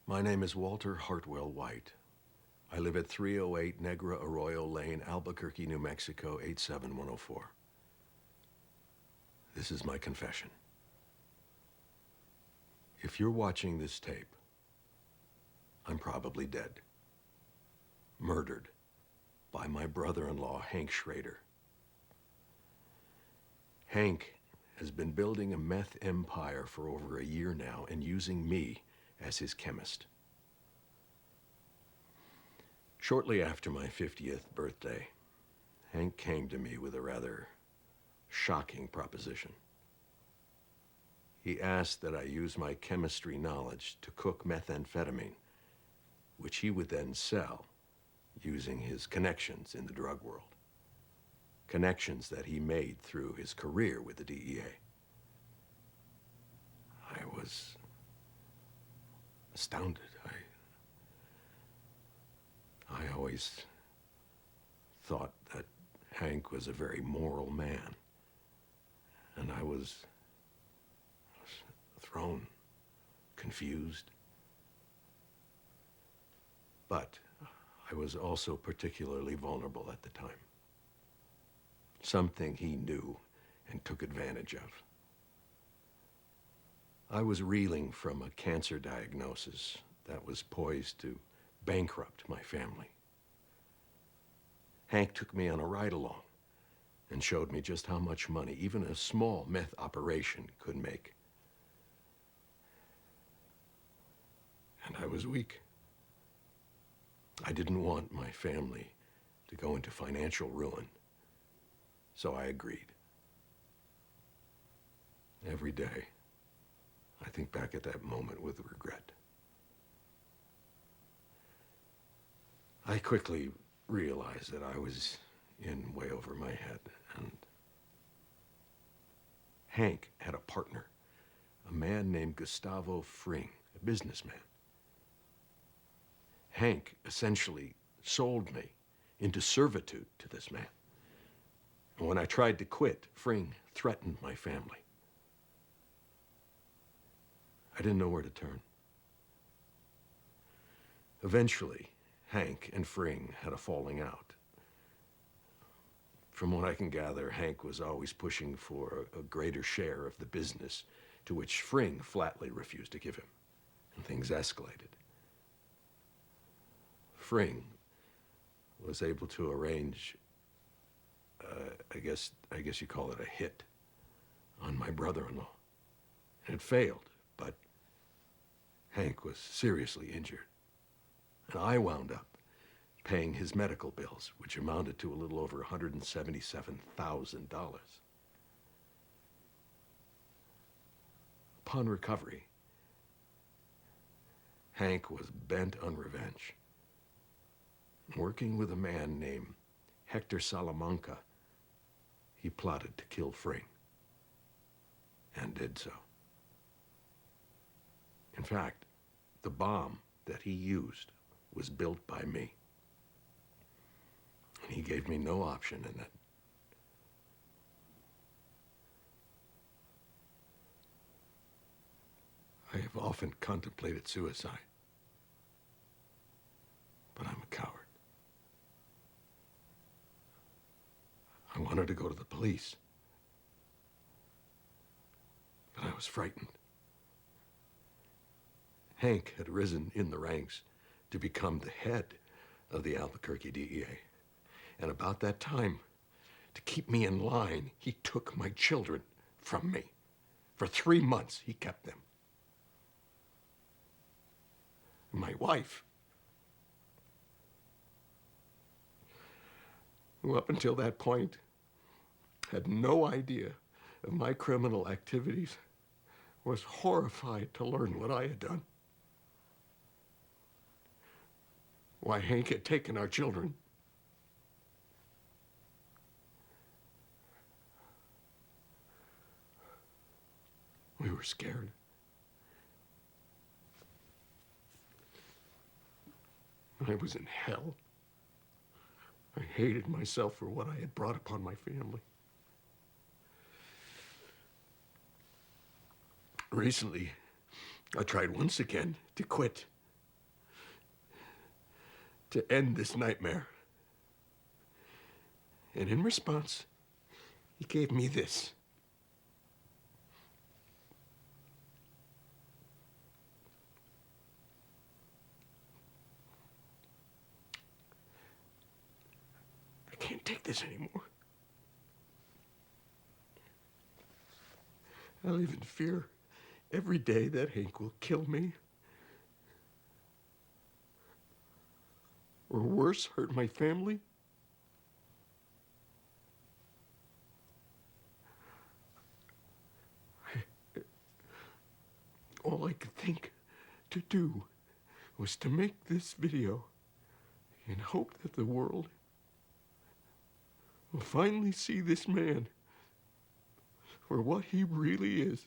My name is Walter Hartwell White. I live at 308 Negra Arroyo Lane, Albuquerque, New Mexico, 87104. This is my confession. If you're watching this tape, I'm probably dead. Murdered by my brother-in-law, Hank Schrader. Hank has been building a meth empire for over a year now and using me as his chemist. Shortly after my 50th birthday, Hank came to me with a rather shocking proposition. He asked that I use my chemistry knowledge to cook methamphetamine, which he would then sell using his connections in the drug world. Connections that he made through his career with the DEA. I was astounded. I always thought that Hank was a very moral man, and I was thrown, confused. But I was also particularly vulnerable at the time. Something he knew and took advantage of. I was reeling from a cancer diagnosis that was poised to bankrupt my family. Hank took me on a ride-along and showed me just how much money even a small meth operation could make. And I was weak. I didn't want my family to go into financial ruin, so I agreed. Every day, I think back at that moment with regret. I quickly realized that I was in way over my head, and Hank had a partner, a man named Gustavo Fring, a businessman. Hank essentially sold me into servitude to this man. And when I tried to quit, Fring threatened my family. I didn't know where to turn. Eventually, Hank and Fring had a falling out. From what I can gather, Hank was always pushing for a greater share of the business, to which Fring flatly refused to give him, and things escalated. Fring was able to arrange, I guess you call it a hit, on my brother-in-law. It failed, but Hank was seriously injured. And I wound up paying his medical bills, which amounted to a little over $177,000. Upon recovery, Hank was bent on revenge. Working with a man named Hector Salamanca, he plotted to kill Fring, and did so. In fact, the bomb that he used was built by me. And he gave me no option in it. I have often contemplated suicide, but I'm a coward. I wanted to go to the police, but I was frightened. Hank had risen in the ranks to become the head of the Albuquerque DEA. And about that time, to keep me in line, he took my children from me. For 3 months, he kept them. My wife, who up until that point had no idea of my criminal activities, was horrified to learn what I had done. Why Hank had taken our children. We were scared. I was in hell. I hated myself for what I had brought upon my family. Recently, I tried once again to quit to end this nightmare. And in response, he gave me this. I can't take this anymore. I live in fear every day that Hank will kill me. Or worse, hurt my family. All I could think to do was to make this video and hope that the world will finally see this man for what he really is.